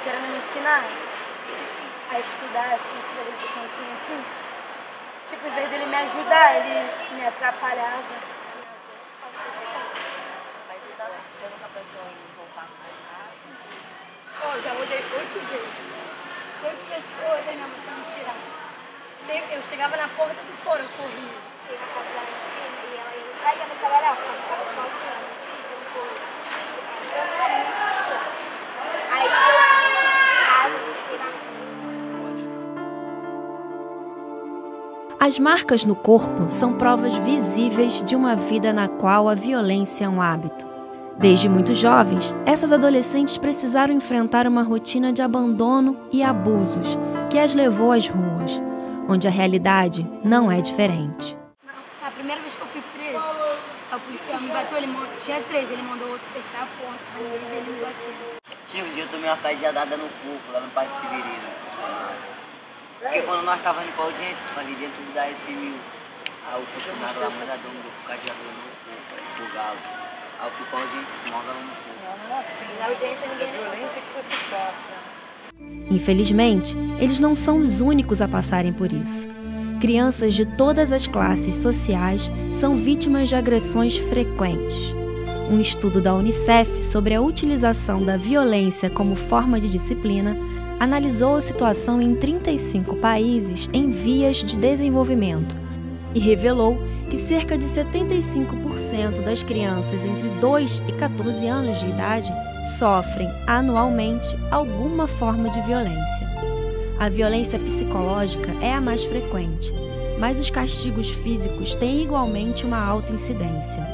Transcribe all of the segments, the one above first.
querendo me ensinar a estudar, assim, esse bagulho de cantinho, assim. Tipo, em vez dele me ajudar, ele me atrapalhava. Mas você nunca pensou em voltar para sua casa? Pô, já mudei 8 vezes. 8 vezes que eu odeio minha mãe pra me tirar. Eu chegava na porta do foro, eu corria. Eu na casa da minha tia e ela ia sair pra trabalhar, ficava em casa sozinha, minha tia tentou estudar. Aí eu fui de casa, eu fiquei na rua. As marcas no corpo são provas visíveis de uma vida na qual a violência é um hábito. Desde muito jovens, essas adolescentes precisaram enfrentar uma rotina de abandono e abusos que as levou às ruas, onde a realidade não é diferente. A primeira vez que eu fui presa, o policial me bateu, tinha 3, ele mandou outro fechar a porta, ele me bateu. Tinha um dia eu tomei uma cajadada no corpo, lá no Parque Tiverino. Porque quando nós estávamos indo para audiência, ali dentro da FMU, aí o funcionário lá manda dar um cadeador no corpo, do galo. Aí eu fui para audiência com uma galo no corpo. Não, assim, na audiência ninguém tem violência que você sofre. Infelizmente, eles não são os únicos a passarem por isso. Crianças de todas as classes sociais são vítimas de agressões frequentes. Um estudo da Unicef sobre a utilização da violência como forma de disciplina analisou a situação em 35 países em vias de desenvolvimento e revelou que cerca de 75% das crianças entre 2 e 14 anos de idade sofrem anualmente alguma forma de violência. A violência psicológica é a mais frequente, mas os castigos físicos têm igualmente uma alta incidência.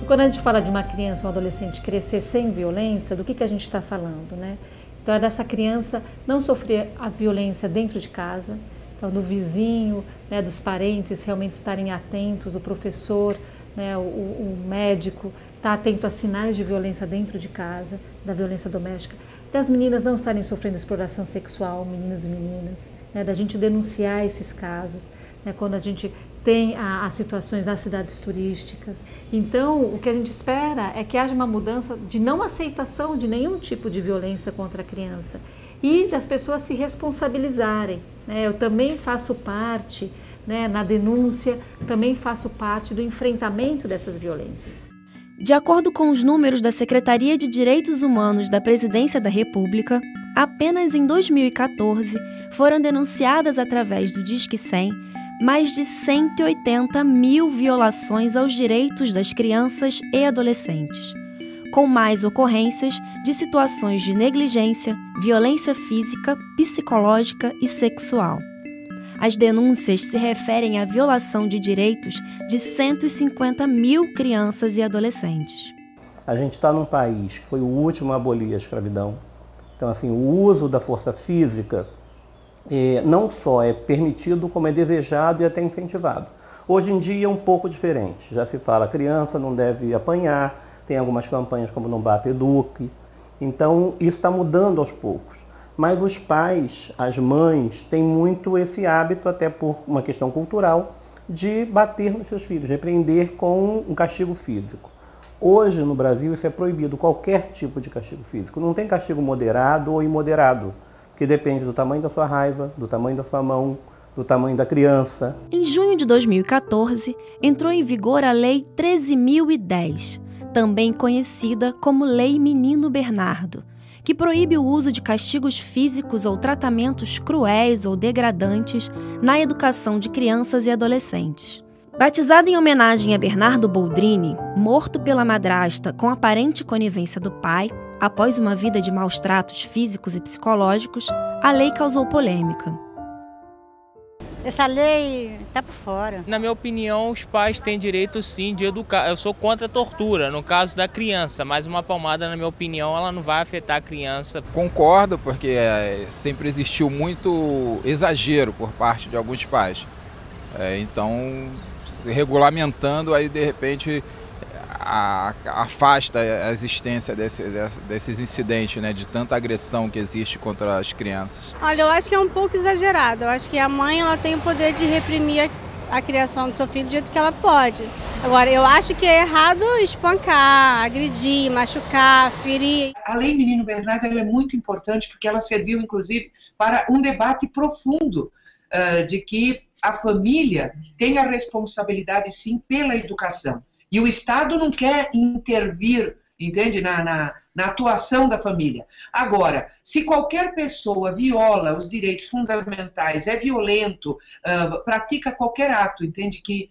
Quando a gente fala de uma criança ou um adolescente crescer sem violência, do que a gente está falando, né? Então é dessa criança não sofrer a violência dentro de casa, então do vizinho, né, dos parentes realmente estarem atentos, o professor, né, o médico estar atento a sinais de violência dentro de casa, da violência doméstica, das meninas não estarem sofrendo exploração sexual, meninos e meninas, né, da gente denunciar esses casos, né, quando a gente tem as situações nas cidades turísticas. Então, o que a gente espera é que haja uma mudança de não aceitação de nenhum tipo de violência contra a criança e das pessoas se responsabilizarem, né? Eu também faço parte, né, na denúncia, também faço parte do enfrentamento dessas violências. De acordo com os números da Secretaria de Direitos Humanos da Presidência da República, apenas em 2014 foram denunciadas através do Disque 100 mais de 180 mil violações aos direitos das crianças e adolescentes, com mais ocorrências de situações de negligência, violência física, psicológica e sexual. As denúncias se referem à violação de direitos de 150 mil crianças e adolescentes. A gente está num país que foi o último a abolir a escravidão. Então, assim, o uso da força física não só é permitido, como é desejado e até incentivado. Hoje em dia é um pouco diferente. Já se fala, a criança não deve apanhar, tem algumas campanhas como Não Bata, Eduque. Então, isso está mudando aos poucos. Mas os pais, as mães, têm muito esse hábito, até por uma questão cultural, de bater nos seus filhos, repreender com um castigo físico. Hoje, no Brasil, isso é proibido, qualquer tipo de castigo físico. Não tem castigo moderado ou imoderado, que depende do tamanho da sua raiva, do tamanho da sua mão, do tamanho da criança. Em junho de 2014, entrou em vigor a Lei 13.010, também conhecida como Lei Menino Bernardo, que proíbe o uso de castigos físicos ou tratamentos cruéis ou degradantes na educação de crianças e adolescentes. Batizada em homenagem a Bernardo Boldrini, morto pela madrasta com aparente conivência do pai, após uma vida de maus tratos físicos e psicológicos, a lei causou polêmica. Essa lei está por fora. Na minha opinião, os pais têm direito sim de educar. Eu sou contra a tortura, no caso da criança, mas uma palmada, na minha opinião, ela não vai afetar a criança. Concordo, porque sempre existiu muito exagero por parte de alguns pais. Então, regulamentando, aí de repente afasta a existência desses incidentes, né, de tanta agressão que existe contra as crianças. Olha, eu acho que é um pouco exagerado. Eu acho que a mãe ela tem o poder de reprimir a criação do seu filho do jeito que ela pode. Agora, eu acho que é errado espancar, agredir, machucar, ferir. A Lei Menino Bernardo é muito importante porque ela serviu, inclusive, para um debate profundo de que a família tem a responsabilidade, sim, pela educação. E o Estado não quer intervir, entende, na atuação da família. Agora, se qualquer pessoa viola os direitos fundamentais, é violento, pratica qualquer ato, entende, que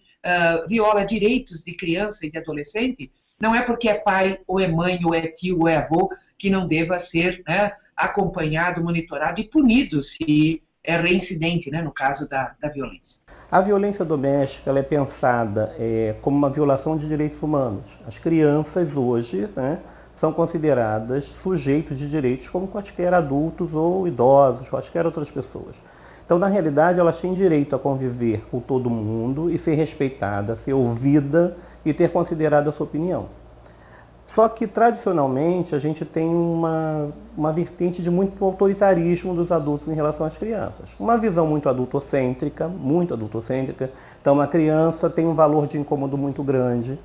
viola direitos de criança e de adolescente, não é porque é pai, ou é mãe, ou é tio, ou é avô, que não deva ser, né, acompanhado, monitorado e punido se é reincidente, né, no caso da violência. A violência doméstica ela é pensada como uma violação de direitos humanos. As crianças hoje, né, são consideradas sujeitos de direitos como quaisquer adultos ou idosos, quaisquer outras pessoas. Então, na realidade, elas têm direito a conviver com todo mundo e ser respeitada, ser ouvida e ter considerado a sua opinião. Só que, tradicionalmente, a gente tem uma vertente de muito autoritarismo dos adultos em relação às crianças. Uma visão muito adultocêntrica. Então, uma criança tem um valor de incômodo muito grande,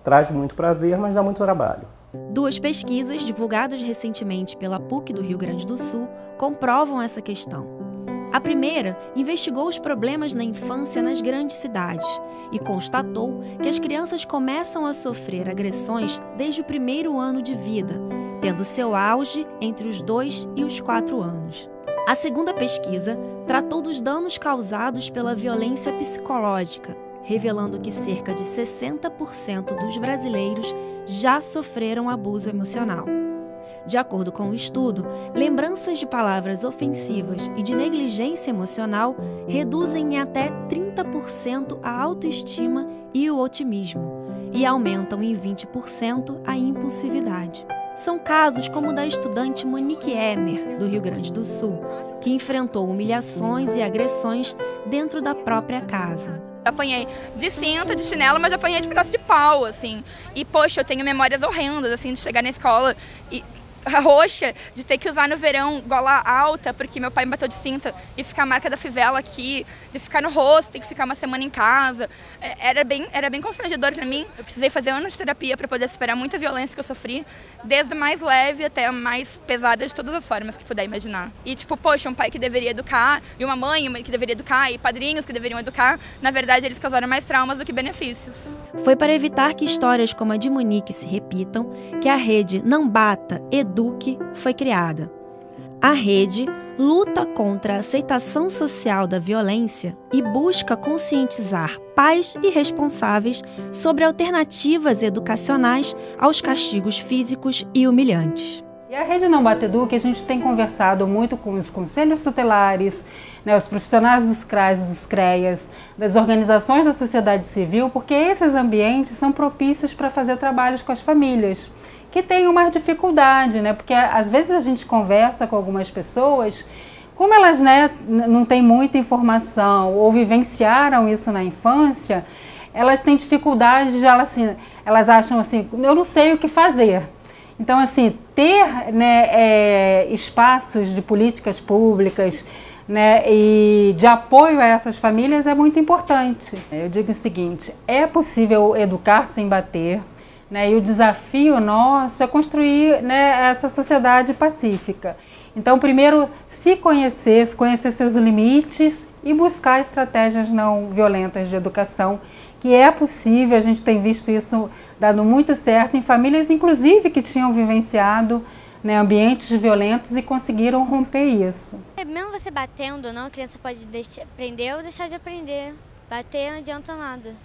traz muito prazer, mas dá muito trabalho. 2 pesquisas divulgadas recentemente pela PUC do Rio Grande do Sul comprovam essa questão. A primeira investigou os problemas na infância nas grandes cidades e constatou que as crianças começam a sofrer agressões desde o primeiro ano de vida, tendo seu auge entre os 2 e os 4 anos. A segunda pesquisa tratou dos danos causados pela violência psicológica, revelando que cerca de 60% dos brasileiros já sofreram abuso emocional. De acordo com o estudo, lembranças de palavras ofensivas e de negligência emocional reduzem em até 30% a autoestima e o otimismo e aumentam em 20% a impulsividade. São casos como o da estudante Monique Emer, do Rio Grande do Sul, que enfrentou humilhações e agressões dentro da própria casa. Apanhei de cinta, de chinelo, mas apanhei de pedaço de pau, assim. E, poxa, eu tenho memórias horrendas, assim, de chegar na escola e roxa, de ter que usar no verão gola alta, porque meu pai me bateu de cinta, e ficar a marca da fivela aqui, de ficar no rosto, ter que ficar uma semana em casa. Era bem constrangedor pra mim. Eu precisei fazer anos de terapia para poder superar muita violência que eu sofri, desde a mais leve até a mais pesada, de todas as formas que puder imaginar. E tipo, poxa, um pai que deveria educar, e uma mãe que deveria educar, e padrinhos que deveriam educar, na verdade eles causaram mais traumas do que benefícios. Foi para evitar que histórias como a de Monique se repitam que a rede Não Bata, Eduque foi criada. A rede luta contra a aceitação social da violência e busca conscientizar pais e responsáveis sobre alternativas educacionais aos castigos físicos e humilhantes. E a Rede Não Bata Eduque, a gente tem conversado muito com os conselhos tutelares, né, os profissionais dos CRAS e dos CREAS, das organizações da sociedade civil, porque esses ambientes são propícios para fazer trabalhos com as famílias, que têm uma dificuldade, né, porque às vezes a gente conversa com algumas pessoas, como elas, né, não têm muita informação ou vivenciaram isso na infância, elas têm dificuldade, elas acham assim, eu não sei o que fazer. Então, assim, ter, né, espaços de políticas públicas, né, e de apoio a essas famílias é muito importante. Eu digo o seguinte, é possível educar sem bater, né, e o desafio nosso é construir, né, essa sociedade pacífica. Então, primeiro, se conhecer seus limites e buscar estratégias não violentas de educação, que é possível, a gente tem visto isso dando muito certo em famílias, inclusive, que tinham vivenciado, né, ambientes violentos e conseguiram romper isso. Mesmo você batendo ou não, a criança pode aprender ou deixar de aprender. Bater não adianta nada.